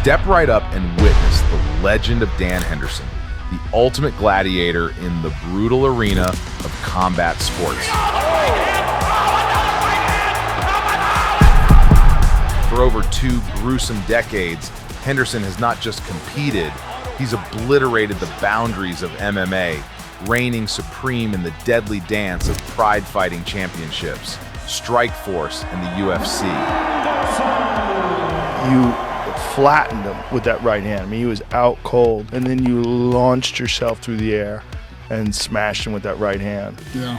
Step right up and witness the legend of Dan Henderson, the ultimate gladiator in the brutal arena of combat sports. For over 2 gruesome decades, Henderson has not just competed, he's obliterated the boundaries of MMA, reigning supreme in the deadly dance of Pride Fighting Championships, Strikeforce, and the UFC. You flattened him with that right hand. I mean, he was out cold, and then you launched yourself through the air and smashed him with that right hand. Yeah.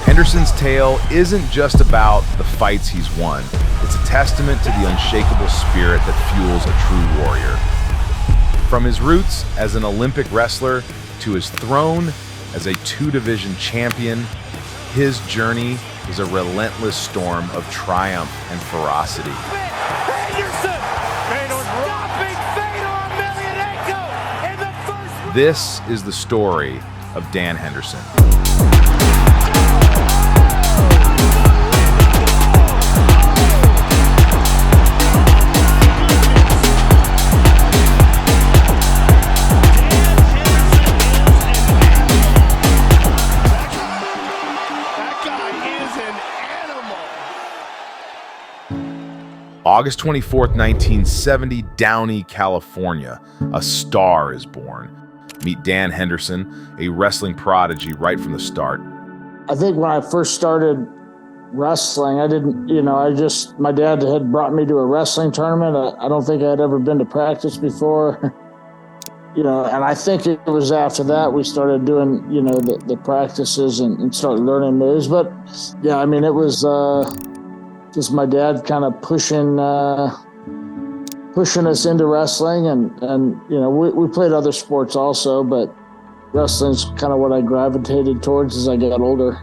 Henderson's tale isn't just about the fights he's won. It's a testament to the unshakable spirit that fuels a true warrior. From his roots as an Olympic wrestler to his throne as a 2-division champion, his journey is a relentless storm of triumph and ferocity. This is the story of Dan Henderson. August 24th, 1970, Downey, California. A star is born. Meet Dan Henderson, a wrestling prodigy right from the start. I think when I first started wrestling, my dad had brought me to a wrestling tournament. I don't think I had ever been to practice before. And I think it was after that we started doing, the practices and started learning moves. But yeah, I mean, it was just my dad kind of pushing us into wrestling, and we played other sports also, but wrestling's kind of what I gravitated towards as I got older.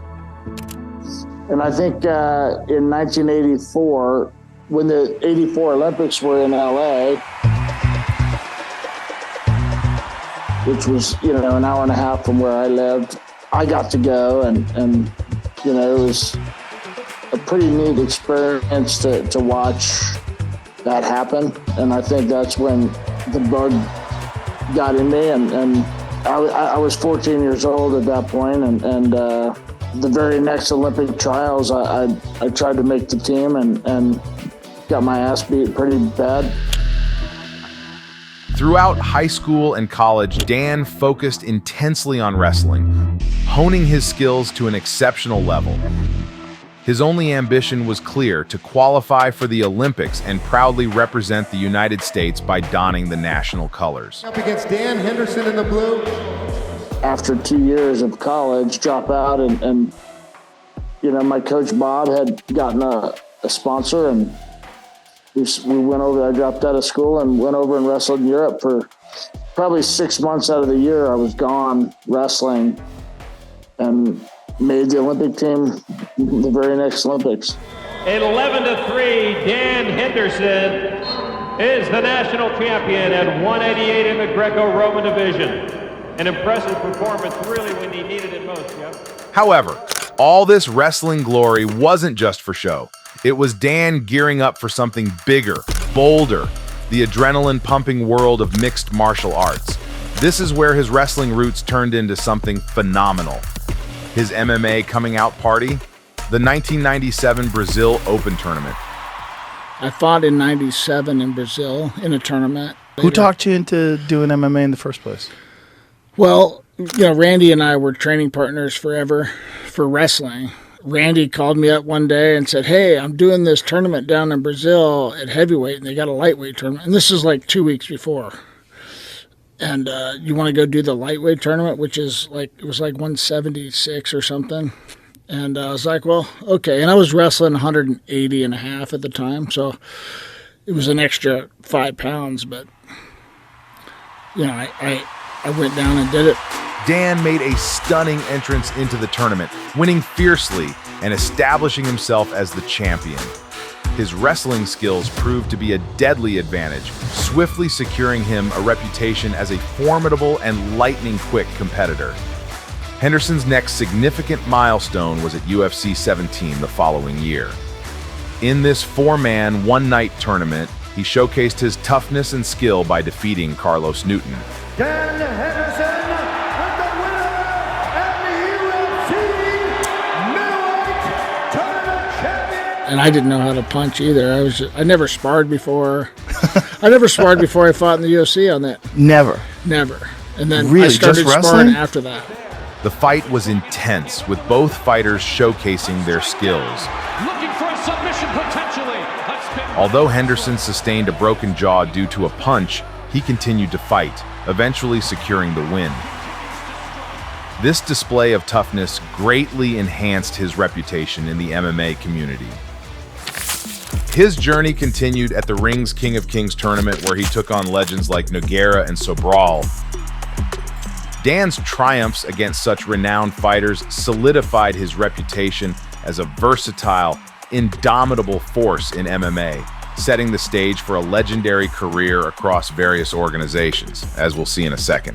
And I think in 1984, when the '84 Olympics were in LA, which was an hour and a half from where I lived, I got to go, and it was a pretty neat experience to watch that happen. And I think that's when the bug got in me, and I was 14 years old at that point, and the very next Olympic trials I tried to make the team and got my ass beat pretty bad. Throughout high school and college, Dan focused intensely on wrestling, honing his skills to an exceptional level. His only ambition was clear: to qualify for the Olympics and proudly represent the United States by donning the national colors. Up against Dan Henderson in the blue. After 2 years of college, drop out, and my coach Bob had gotten a sponsor, and we went over. I dropped out of school and went over and wrestled in Europe for probably 6 months out of the year. I was gone wrestling, and made the Olympic team the very next Olympics. 11-3, Dan Henderson is the national champion at 188 in the Greco-Roman division. An impressive performance, really, when he needed it most, Jeff. However, all this wrestling glory wasn't just for show. It was Dan gearing up for something bigger, bolder, the adrenaline-pumping world of mixed martial arts. This is where his wrestling roots turned into something phenomenal. His MMA coming out party, the 1997 Brazil Open Tournament. I fought in 97 in Brazil in a tournament. Who talked you into doing MMA in the first place? Well, Randy and I were training partners forever for wrestling. Randy called me up one day and said, "Hey, I'm doing this tournament down in Brazil at heavyweight, and they got a lightweight tournament." And this is like 2 weeks before. And you want to go do the lightweight tournament, which is it was like 176 or something. And I was like, well, okay. And I was wrestling 180 and a half at the time. So it was an extra 5 pounds. But, I went down and did it. Dan made a stunning entrance into the tournament, winning fiercely and establishing himself as the champion. His wrestling skills proved to be a deadly advantage, swiftly securing him a reputation as a formidable and lightning-quick competitor. Henderson's next significant milestone was at UFC 17 the following year. In this 4-man, one-night tournament, he showcased his toughness and skill by defeating Carlos Newton. Dan Henderson with the winner and the UFC middleweight tournament champion. And I didn't know how to punch either. I never sparred before. I fought in the UFC on that. Never. And then Really? I started Just sparring wrestling? after that. The fight was intense, with both fighters showcasing their skills. Looking for a submission potentially. Although Henderson sustained a broken jaw due to a punch, he continued to fight, eventually securing the win. This display of toughness greatly enhanced his reputation in the MMA community. His journey continued at the Ring's King of Kings tournament, where he took on legends like Nogueira and Sobral. Dan's triumphs against such renowned fighters solidified his reputation as a versatile, indomitable force in MMA, setting the stage for a legendary career across various organizations, as we'll see in a second.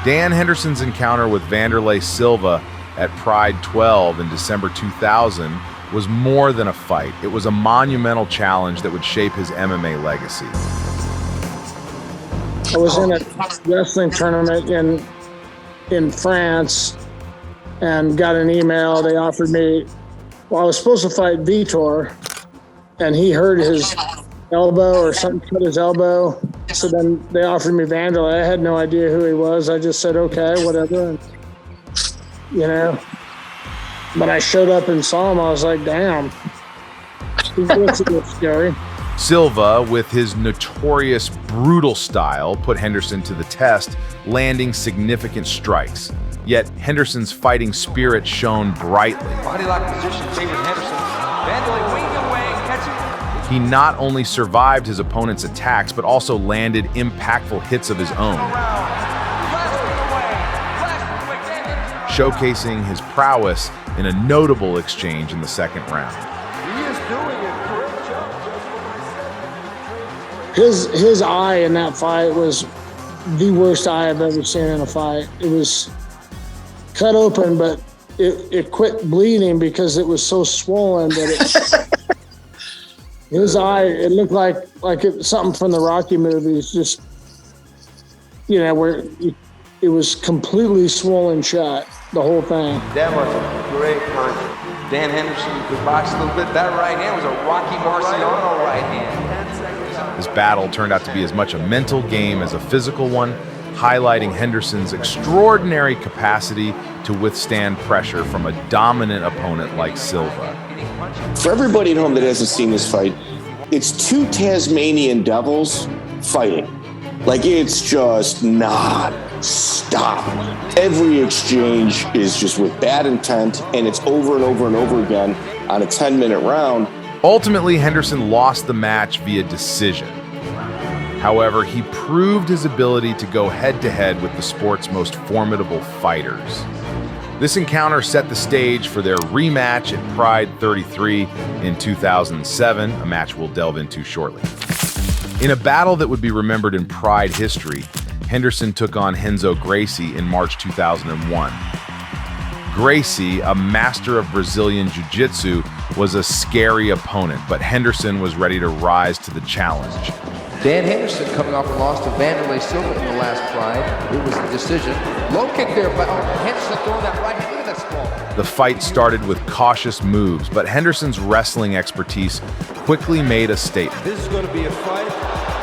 Dan Henderson's encounter with Vanderlei Silva at Pride 12 in December 2000 was more than a fight. It was a monumental challenge that would shape his MMA legacy. I was in a wrestling tournament in France and got an email. They offered me, I was supposed to fight Vitor, and he hurt his elbow or something, cut his elbow. So then they offered me Vanderlei. I had no idea who he was. I just said, okay, whatever. And, but I showed up and saw him. I was like, damn. He looks a bit scary. Silva, with his notorious brutal style, put Henderson to the test, landing significant strikes. Yet Henderson's fighting spirit shone brightly. Body lock position favors Henderson. Vanderlei winging away, catching. He not only survived his opponent's attacks, but also landed impactful hits of his own, showcasing his prowess in a notable exchange in the second round. He is doing it. Great job. His eye in that fight was the worst eye I've ever seen in a fight. It was cut open, but it quit bleeding because it was so swollen that his eye, it looked like it, something from the Rocky movies, just, where it was completely swollen shut, the whole thing. That was a great punch. Dan Henderson could box a little bit. That right hand was a Rocky Marciano right hand. This battle turned out to be as much a mental game as a physical one, highlighting Henderson's extraordinary capacity to withstand pressure from a dominant opponent like Silva. For everybody at home that hasn't seen this fight, it's two Tasmanian devils fighting. Like, it's just non-stop. Every exchange is just with bad intent, and it's over and over and over again on a 10-minute round. Ultimately, Henderson lost the match via decision. However, he proved his ability to go head-to-head with the sport's most formidable fighters. This encounter set the stage for their rematch at Pride 33 in 2007, a match we'll delve into shortly. In a battle that would be remembered in Pride history, Henderson took on Renzo Gracie in March 2001. Gracie, a master of Brazilian Jiu-Jitsu, was a scary opponent, but Henderson was ready to rise to the challenge. Dan Henderson coming off a loss to Vanderlei Silva in the last Pride. It was a decision. Low kick there, but Henderson throwing that right hand. Look at that sprawl. The fight started with cautious moves, but Henderson's wrestling expertise quickly made a statement. This is going to be a fight.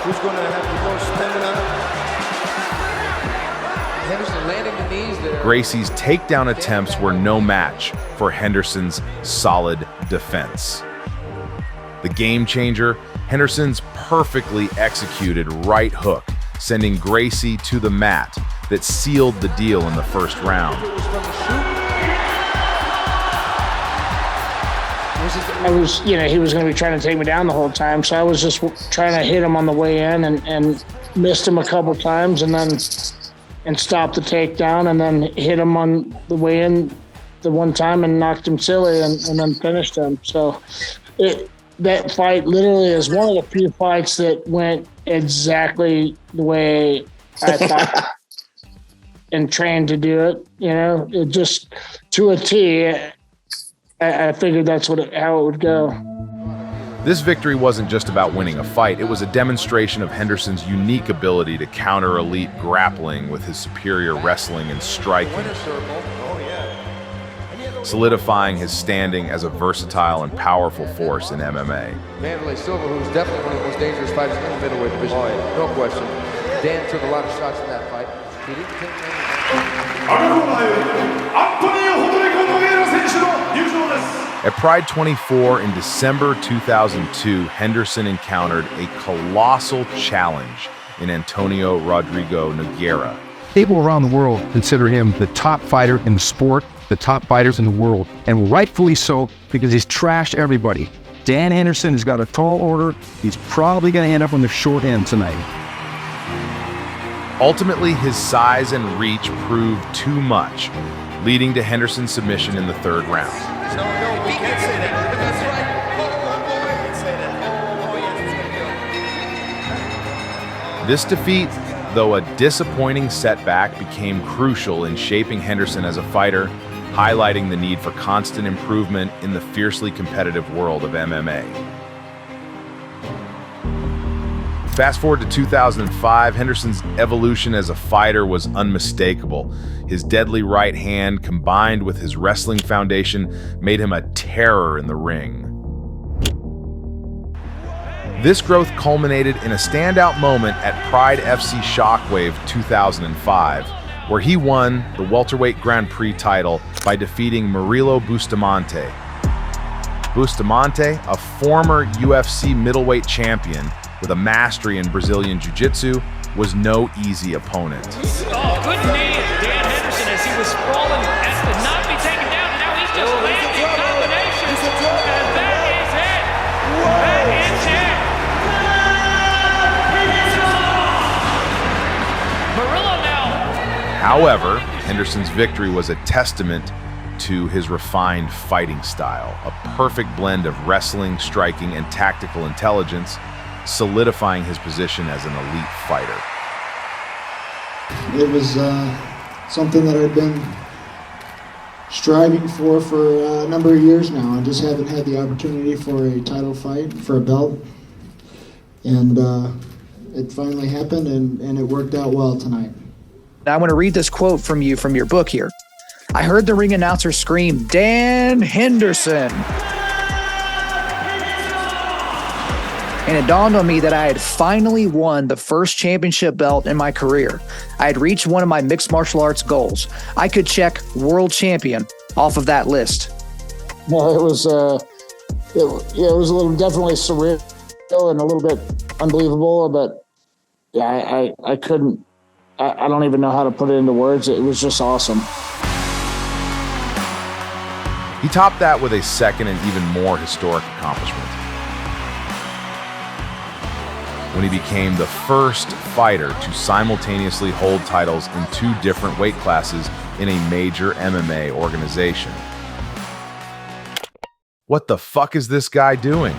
Who's going to have the most stamina? Henderson landing the knees there. Gracie's takedown attempts were no match for Henderson's solid defense. The game changer, Henderson's perfectly executed right hook, sending Gracie to the mat, that sealed the deal in the first round. He was going to be trying to take me down the whole time, so I was just trying to hit him on the way in and missed him a couple times, and stopped the takedown, and then hit him on the way in the one time and knocked him silly, and then finished him. So that fight literally is one of the few fights that went exactly the way I thought and trained to do it. It just to a T. I figured that's how it would go. This victory wasn't just about winning a fight. It was a demonstration of Henderson's unique ability to counter elite grappling with his superior wrestling and striking, solidifying his standing as a versatile and powerful force in MMA. Vanderlei Silva, who's definitely one of the most dangerous fighters in the middleweight division, no question. Dan took a lot of shots in that fight. He didn't take many. At Pride 24 in December 2002, Henderson encountered a colossal challenge in Antonio Rodrigo Nogueira. People around the world consider him the top fighter in the sport, the top fighters in the world, and rightfully so, because he's trashed everybody. Dan Henderson has got a tall order. He's probably going to end up on the short end tonight. Ultimately, his size and reach proved too much, leading to Henderson's submission in the third round. We can't say that. That's right. This defeat, though a disappointing setback, became crucial in shaping Henderson as a fighter, highlighting the need for constant improvement in the fiercely competitive world of MMA. Fast forward to 2005, Henderson's evolution as a fighter was unmistakable. His deadly right hand, combined with his wrestling foundation, made him a terror in the ring. This growth culminated in a standout moment at Pride FC Shockwave 2005, where he won the welterweight Grand Prix title by defeating Murilo Bustamante. Bustamante, a former UFC middleweight champion with a mastery in Brazilian Jiu-Jitsu, was no easy opponent. Oh, good knee of Dan Henderson as he was sprawling, asked to not be taken down, and now he's just landing combinations, and that is it. That is it. Murillo now. However, Henderson's victory was a testament to his refined fighting style, a perfect blend of wrestling, striking, and tactical intelligence, solidifying his position as an elite fighter. It was something that I've been striving for a number of years now. I just haven't had the opportunity for a title fight, for a belt. And it finally happened, and it worked out well tonight. I want to read this quote from you from your book here. I heard the ring announcer scream, "Dan Henderson." And it dawned on me that I had finally won the first championship belt in my career. I had reached one of my mixed martial arts goals. I could check world champion off of that list. Well, it was a little definitely surreal and a little bit unbelievable, but yeah, I couldn't. I don't even know how to put it into words. It was just awesome. He topped that with a second and even more historic accomplishment, when he became the first fighter to simultaneously hold titles in two different weight classes in a major MMA organization. What the fuck is this guy doing?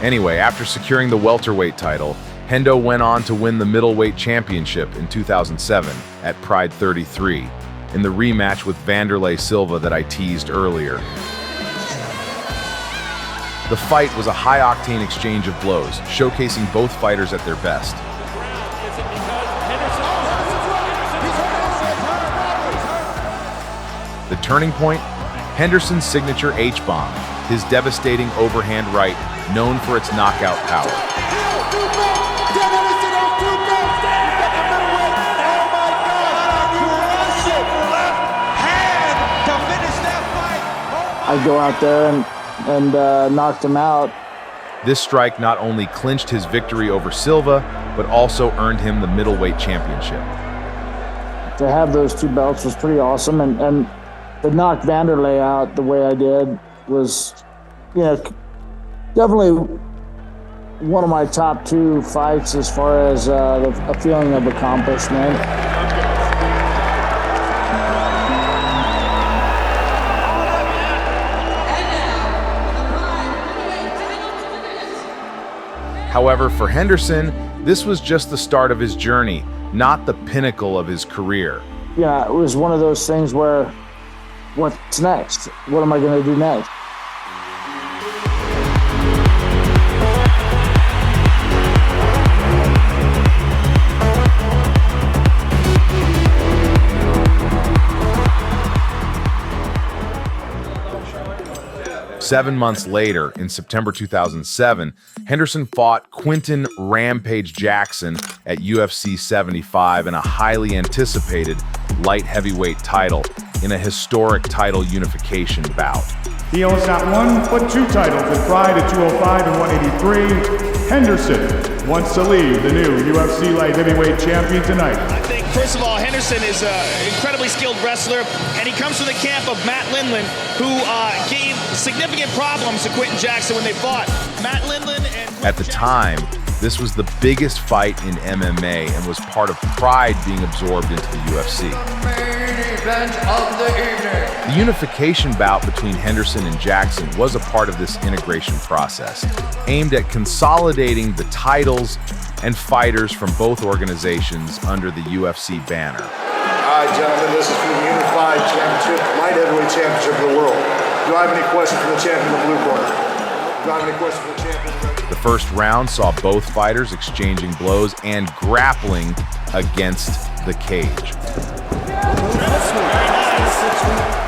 Anyway, after securing the welterweight title, Hendo went on to win the middleweight championship in 2007 at Pride 33, in the rematch with Vanderlei Silva that I teased earlier. The fight was a high-octane exchange of blows, showcasing both fighters at their best. The turning point? Henderson's signature H-Bomb, his devastating overhand right, known for its knockout power. I go out there and knocked him out. This strike not only clinched his victory over Silva, but also earned him the middleweight championship. To have those two belts was pretty awesome, and to knock Vanderlei out the way I did was, definitely one of my top two fights as far as a feeling of accomplishment. However, for Henderson, this was just the start of his journey, not the pinnacle of his career. Yeah, it was one of those things where, what's next? What am I going to do next? Seven months later, in September 2007, Henderson fought Quinton Rampage Jackson at UFC 75 in a highly anticipated light heavyweight title in a historic title unification bout. He owns not one, but two titles in Pride at 205 and 183. Henderson wants to leave the new UFC light heavyweight champion tonight. I think, first of all, Henderson is an incredibly skilled wrestler, and he comes from the camp of Matt Lindland, who gave significant problems to Quinton Jackson when they fought. Matt Lindland and... At the time, this was the biggest fight in MMA and was part of Pride being absorbed into the UFC. The unification bout between Henderson and Jackson was a part of this integration process, aimed at consolidating the titles and fighters from both organizations under the UFC banner. All right, gentlemen, this is for the Unified Championship, Light Heavyweight Championship of the world. Do I have any questions for the champion in the blue corner? Do I have any questions for the champion in the red corner? The first round saw both fighters exchanging blows and grappling against the cage.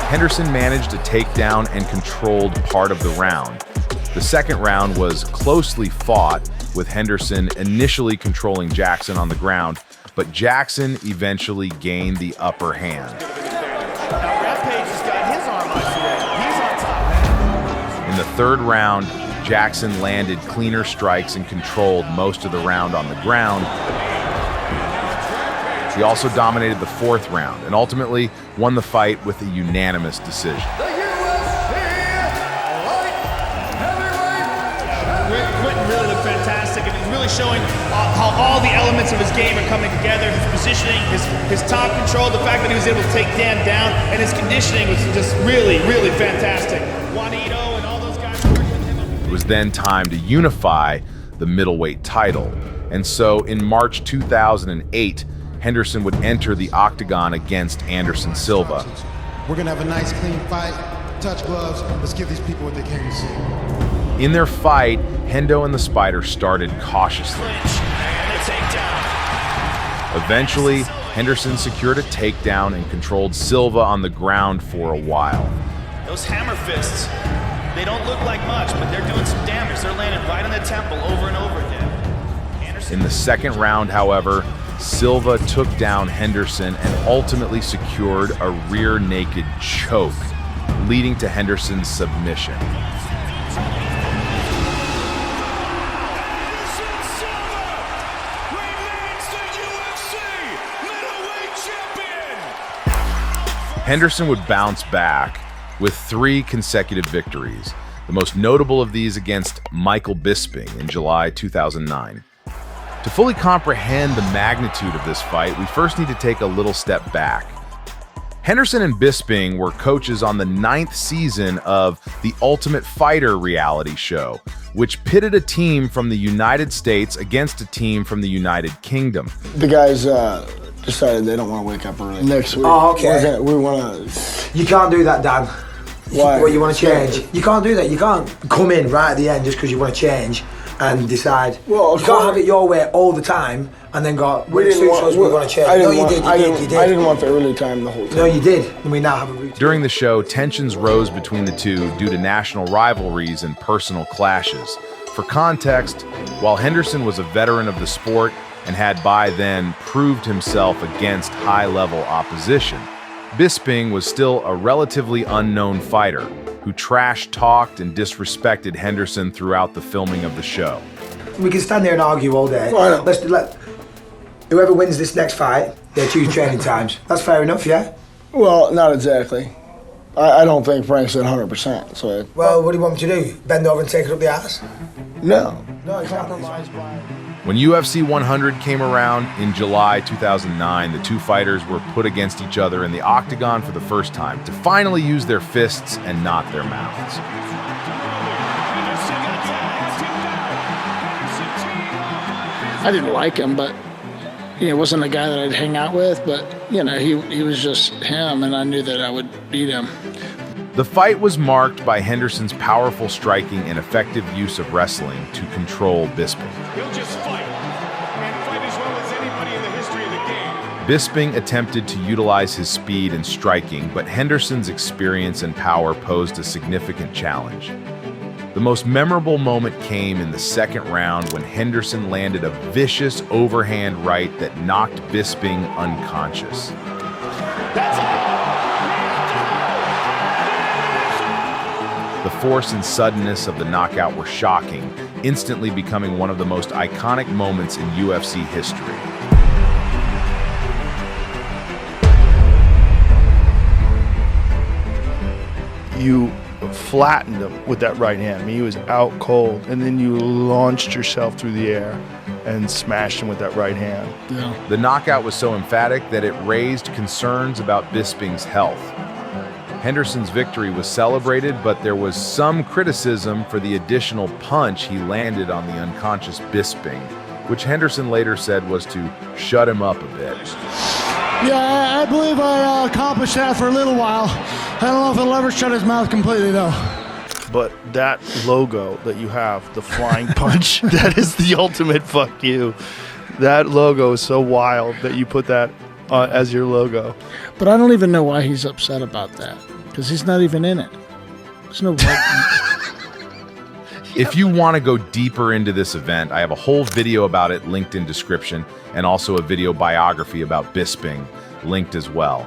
Henderson managed to take down and controlled part of the round. The second round was closely fought, with Henderson initially controlling Jackson on the ground, but Jackson eventually gained the upper hand. In the third round, Jackson landed cleaner strikes and controlled most of the round on the ground. He also dominated the fourth round and ultimately won the fight with a unanimous decision. Quinton really looked fantastic, and he's really showing how all the elements of his game are coming together. His positioning, his top control, the fact that he was able to take Dan down, and his conditioning was just really, really fantastic. Juanito and all those guys working with him. It was then time to unify the middleweight title. And so in March 2008, Henderson would enter the octagon against Anderson Silva. We're gonna have a nice, clean fight. Touch gloves. Let's give these people what they came to see. In their fight, Hendo and the Spider started cautiously. Eventually, Henderson secured a takedown and controlled Silva on the ground for a while. Those hammer fists, they don't look like much, but they're doing some damage. They're landing right on the temple over and over again. In the second round, however, Silva took down Henderson and ultimately secured a rear naked choke, leading to Henderson's submission. Henderson would bounce back with 3 consecutive victories, the most notable of these against Michael Bisping in July 2009. To fully comprehend the magnitude of this fight, we first need to take a little step back. Henderson and Bisping were coaches on the 9th season of The Ultimate Fighter reality show, which pitted a team from the United States against a team from the United Kingdom. The guys decided they don't want to wake up early next week. Oh, okay. We want to... You can't do that, Dan. Why? What, you want to change? You can't do that. You can't come in right at the end just because you want to change and decide. Well, you can't have it your way all the time and then go, we want to change. I You did. I didn't want the early time the whole time. No, you did. And we now have a routine. During the show, tensions rose between the two due to national rivalries and personal clashes. For context, while Henderson was a veteran of the sport and had by then proved himself against high-level opposition, Bisping was still a relatively unknown fighter who trash-talked and disrespected Henderson throughout the filming of the show. We can stand there and argue all day. Well, Let whoever wins this next fight, they choose training times. That's fair enough, yeah? Well, not exactly. I don't think Frank said 100%. So well, what do you want me to do? Bend over and take it up the ass? No. No, exactly. When UFC 100 came around in July 2009, the two fighters were put against each other in the octagon for the first time to finally use their fists and not their mouths. I didn't like him, but it wasn't a guy that I'd hang out with. But he was just him, and I knew that I would beat him. The fight was marked by Henderson's powerful striking and effective use of wrestling to control Bisping. He'll just fight, and fight as well as anybody in the history of the game. Bisping attempted to utilize his speed and striking, but Henderson's experience and power posed a significant challenge. The most memorable moment came in the second round when Henderson landed a vicious overhand right that knocked Bisping unconscious. The force and suddenness of the knockout were shocking, instantly becoming one of the most iconic moments in UFC history. You flattened him with that right hand. I mean, he was out cold, and then you launched yourself through the air and smashed him with that right hand. Yeah. The knockout was so emphatic that it raised concerns about Bisping's health. Henderson's victory was celebrated, but there was some criticism for the additional punch he landed on the unconscious Bisping, which Henderson later said was to shut him up a bit. Yeah, I believe I accomplished that for a little while. I don't know if it'll ever shut his mouth completely, though. But that logo that you have, the flying punch, that is the ultimate fuck you. That logo is so wild that you put that as your logo. But I don't even know why he's upset about that, because he's not even in it. There's no If you want to go deeper into this event, I have a whole video about it linked in description, and also a video biography about Bisping linked as well.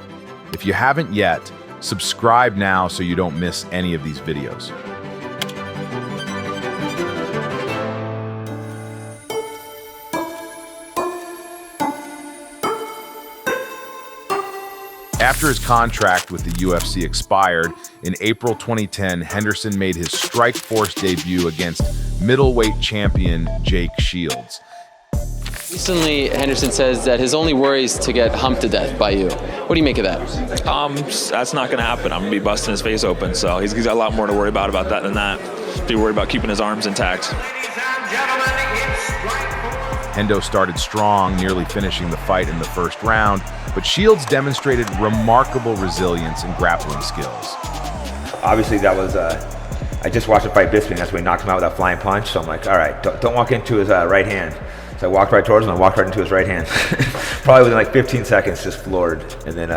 If you haven't yet, subscribe now so you don't miss any of these videos. After his contract with the UFC expired, in April 2010, Henderson made his Strikeforce debut against middleweight champion Jake Shields. Recently, Henderson says that his only worry is to get humped to death by you. What do you make of that? That's not going to happen. I'm going to be busting his face open, so he's got a lot more to worry about that than that. Be worried about keeping his arms intact. Hendo started strong, nearly finishing the fight in the first round, but Shields demonstrated remarkable resilience and grappling skills. Obviously, that was, I just watched him fight Bisping. That's when he knocked him out with that flying punch. So I'm like, all right, don't walk into his right hand. So I walked right towards him and walked right into his right hand. Probably within like 15 seconds, just floored. And then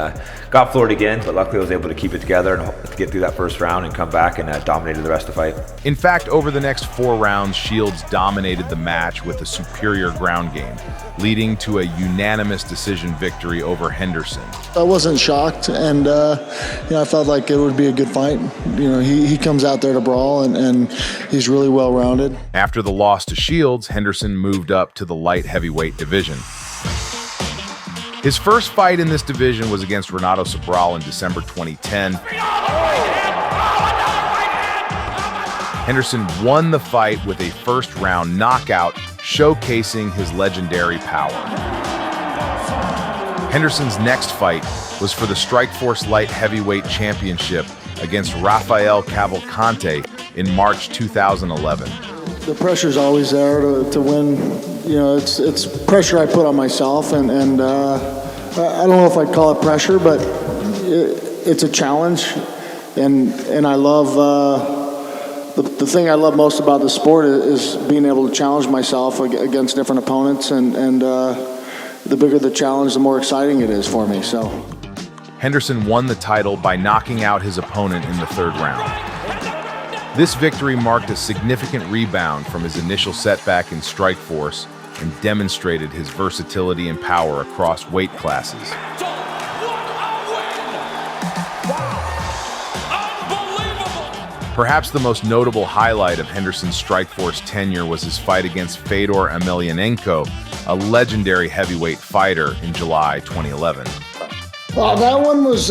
got floored again, but luckily I was able to keep it together and get through that first round and come back and dominated the rest of the fight. In fact, over the next 4 rounds, Shields dominated the match with a superior ground game, leading to a unanimous decision victory over Henderson. I wasn't shocked, and I felt like it would be a good fight. He comes out there to brawl, and he's really well-rounded. After the loss to Shields, Henderson moved up to the light heavyweight division. His first fight in this division was against Renato Sobral in December 2010. Henderson won the fight with a first-round knockout, showcasing his legendary power. Henderson's next fight was for the Strikeforce Light Heavyweight Championship against Rafael Cavalcante in March 2011. The pressure's always there to win. It's pressure I put on myself, and I don't know if I'd call it pressure, but it's a challenge, and I love the thing I love most about the sport is being able to challenge myself against different opponents, and the bigger the challenge, the more exciting it is for me. So Henderson won the title by knocking out his opponent in the third round. This victory marked a significant rebound from his initial setback in Strikeforce and demonstrated his versatility and power across weight classes. Perhaps the most notable highlight of Henderson's Strikeforce tenure was his fight against Fedor Emelianenko, a legendary heavyweight fighter, in July 2011. That one was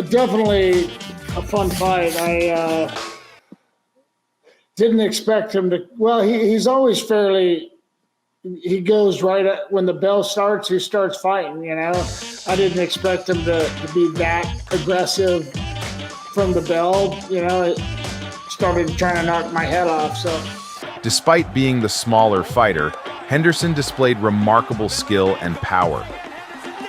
definitely a fun fight. I didn't expect him to. Well, he's always fairly. He goes right at, when the bell starts. He starts fighting. I didn't expect him to be that aggressive from the bell. It started trying to knock my head off. So, despite being the smaller fighter, Henderson displayed remarkable skill and power.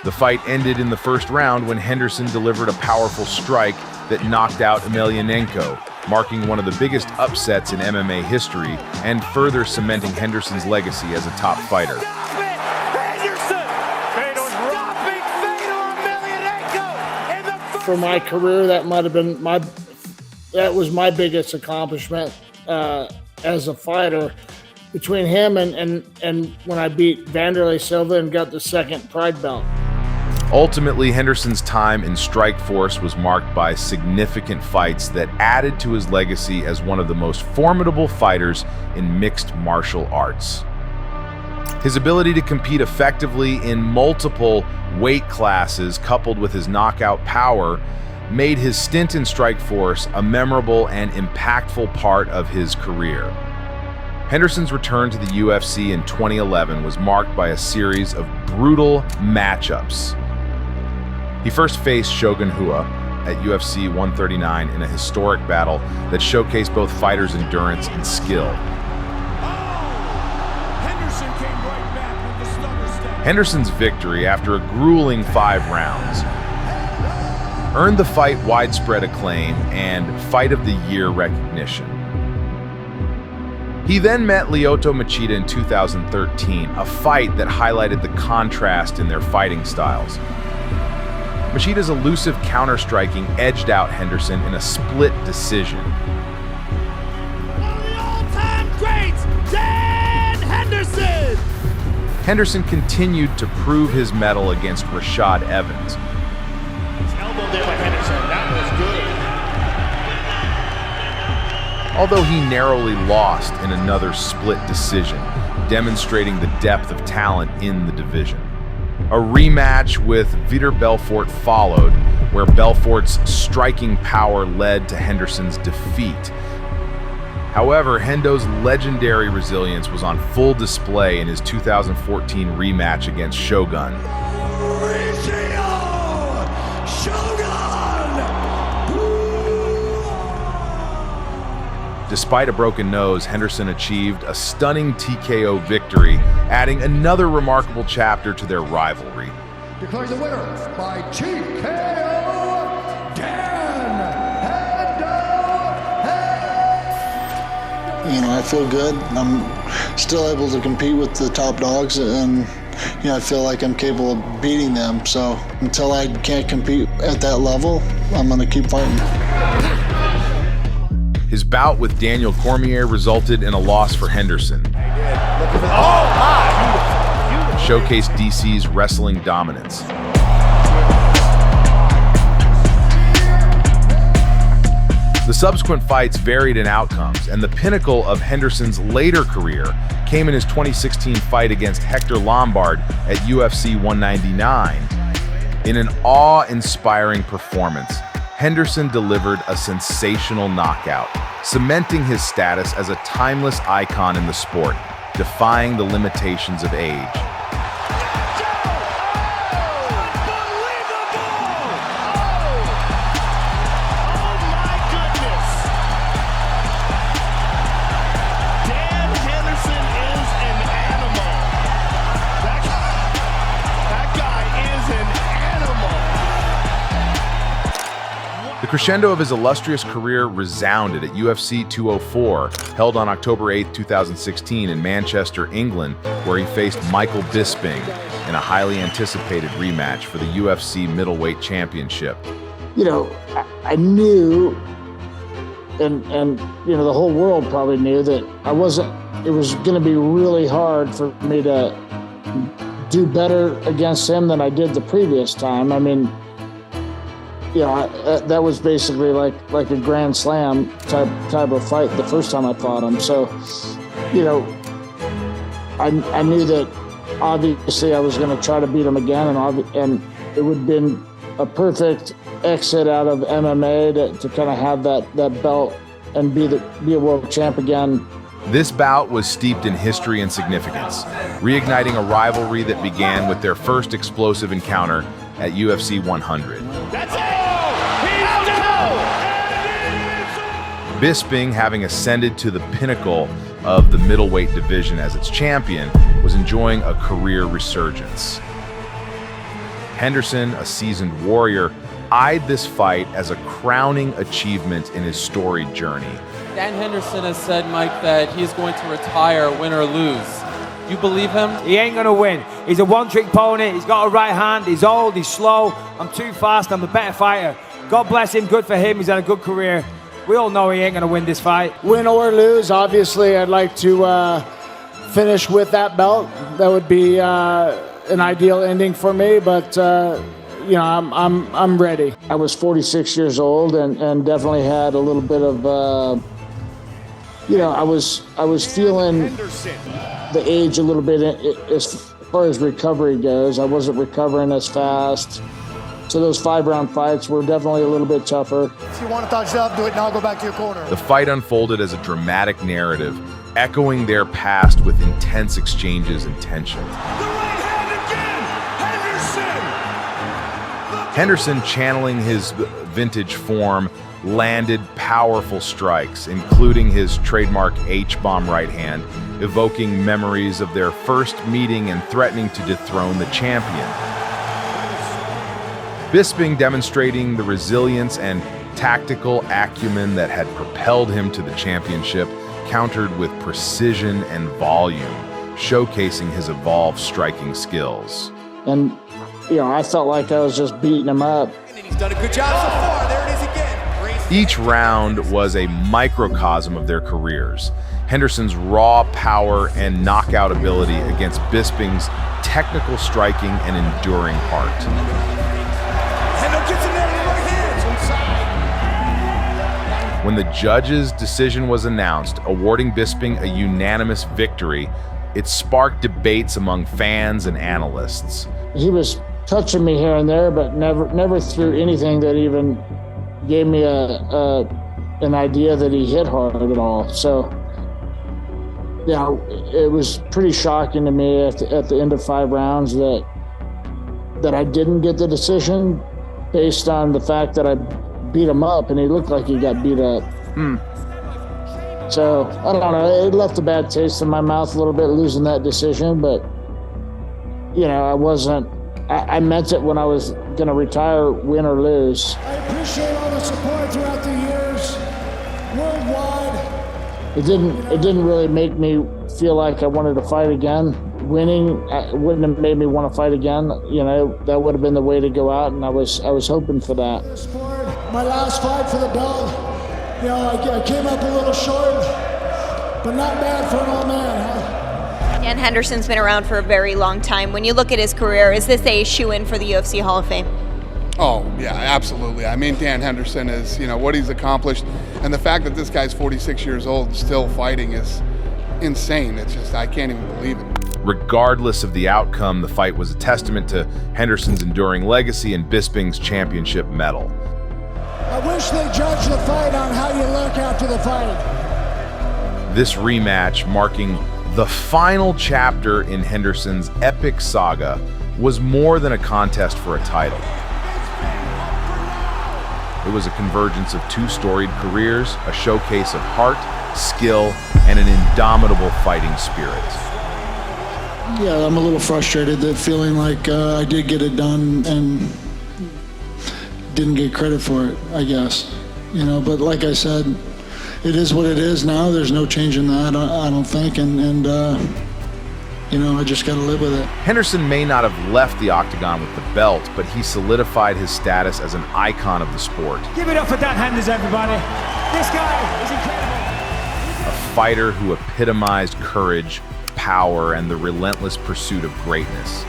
The fight ended in the first round when Henderson delivered a powerful strike that knocked out Emelianenko, marking one of the biggest upsets in MMA history and further cementing Henderson's legacy as a top fighter. For my career, that might have been that was my biggest accomplishment as a fighter. Between him and when I beat Vanderlei Silva and got the second Pride belt. Ultimately, Henderson's time in Strikeforce was marked by significant fights that added to his legacy as one of the most formidable fighters in mixed martial arts. His ability to compete effectively in multiple weight classes, coupled with his knockout power, made his stint in Strikeforce a memorable and impactful part of his career. Henderson's return to the UFC in 2011 was marked by a series of brutal matchups. He first faced Shogun Rua at UFC 139 in a historic battle that showcased both fighters' endurance and skill. Henderson's victory, after a grueling 5 rounds, earned the fight widespread acclaim and Fight of the Year recognition. He then met Lyoto Machida in 2013, a fight that highlighted the contrast in their fighting styles. Machida's elusive counter-striking edged out Henderson in a split decision. One of the all-time greats, Dan Henderson! Henderson continued to prove his mettle against Rashad Evans. Elbow there by Henderson. That was good. Although he narrowly lost in another split decision, demonstrating the depth of talent in the division. A rematch with Vitor Belfort followed, where Belfort's striking power led to Henderson's defeat. However, Hendo's legendary resilience was on full display in his 2014 rematch against Shogun. Mauricio Shogun Rua! Despite a broken nose, Henderson achieved a stunning TKO victory, adding another remarkable chapter to their rivalry. Declaring the winner by TKO, Dan Henderson. You know, I feel good. I'm still able to compete with the top dogs, and you know, I feel like I'm capable of beating them. So until I can't compete at that level, I'm going to keep fighting. His bout with Daniel Cormier resulted in a loss for Henderson. Showcased DC's wrestling dominance. The subsequent fights varied in outcomes, and the pinnacle of Henderson's later career came in his 2016 fight against Hector Lombard at UFC 199. In an awe-inspiring performance, Henderson delivered a sensational knockout, cementing his status as a timeless icon in the sport, defying the limitations of age. The crescendo of his illustrious career resounded at UFC 204, held on October 8, 2016 in Manchester, England, where he faced Michael Bisping in a highly anticipated rematch for the UFC middleweight championship. You know, I knew, and you know, the whole world probably knew that it was going to be really hard for me to do better against him than I did the previous time. I mean, you know, that was basically like a Grand Slam type of fight the first time I fought him. So, you know, I knew that obviously I was going to try to beat him again, and it would have been a perfect exit out of MMA to kind of have that belt and be a world champ again. This bout was steeped in history and significance, reigniting a rivalry that began with their first explosive encounter at UFC 100. That's it! Bisping, having ascended to the pinnacle of the middleweight division as its champion, was enjoying a career resurgence. Henderson, a seasoned warrior, eyed this fight as a crowning achievement in his storied journey. Dan Henderson has said, Mike, that he's going to retire, win or lose. You believe him? He ain't going to win. He's a one-trick pony. He's got a right hand. He's old. He's slow. I'm too fast. I'm the better fighter. God bless him. Good for him. He's had a good career. We all know he ain't going to win this fight. Win or lose, obviously, I'd like to finish with that belt. That would be an ideal ending for me, but you know, I'm ready. I was 46 years old and definitely had a little bit of, you know, I was feeling the age a little bit as far as recovery goes. I wasn't recovering as fast. So those 5-round fights were definitely a little bit tougher. If you want to touch up, do it now, go back to your corner. The fight unfolded as a dramatic narrative, echoing their past with intense exchanges and tension. Henderson, channeling his vintage form, landed powerful strikes, including his trademark H-Bomb right hand, evoking memories of their first meeting and threatening to dethrone the champion. Bisping, demonstrating the resilience and tactical acumen that had propelled him to the championship, countered with precision and volume, showcasing his evolved striking skills. And, you know, I felt like I was just beating him up. And he's done a good job so far. There it is again. Each round was a microcosm of their careers. Henderson's raw power and knockout ability against Bisping's technical striking and enduring heart. Hendo gets in there with right hands inside. When the judge's decision was announced, awarding Bisping a unanimous victory, it sparked debates among fans and analysts. He was touching me here and there, but never threw anything that even gave me an idea that he hit hard at all. So, yeah, it was pretty shocking to me at the end of 5 rounds that I didn't get the decision based on the fact that I beat him up and he looked like he got beat up. So, I don't know, it left a bad taste in my mouth a little bit losing that decision, but, you know, I meant it when I was going to retire, win or lose. I appreciate all the support throughout the years, worldwide. It didn't really make me feel like I wanted to fight again. Winning wouldn't have made me want to fight again. You know, that would have been the way to go out, and I was hoping for that. My last fight for the belt, you know, I came up a little short, but not bad for an old man, huh? Dan Henderson's been around for a very long time. When you look at his career, is this a shoe-in for the UFC Hall of Fame? Oh, yeah, absolutely. I mean, Dan Henderson is, you know, what he's accomplished. And the fact that this guy's 46 years old still fighting is insane. It's just, I can't even believe it. Regardless of the outcome, the fight was a testament to Henderson's enduring legacy and Bisping's championship medal. I wish they judged the fight on how you look after the fight. This rematch, marking the final chapter in Henderson's epic saga, was more than a contest for a title. It was a convergence of 2 storied careers, a showcase of heart, skill, and an indomitable fighting spirit. Yeah, I'm a little frustrated that feeling like I did get it done and didn't get credit for it, I guess. You know, but like I said, it is what it is now. There's no changing that, I don't think, and you know, I just got to live with it. Henderson may not have left the octagon with the belt, but he solidified his status as an icon of the sport. Give it up for Dan Henderson, everybody. This guy is incredible. A fighter who epitomized courage, power, and the relentless pursuit of greatness.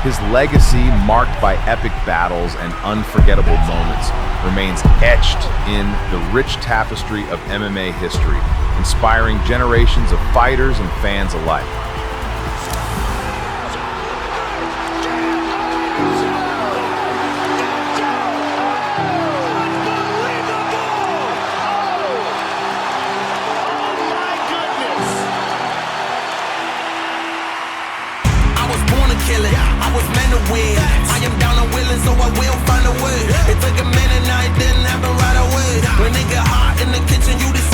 His legacy, marked by epic battles and unforgettable moments, remains etched in the rich tapestry of MMA history, inspiring generations of fighters and fans alike. I am down and willing, so I will find a way. It took a minute, I didn't have to ride in the kitchen, you the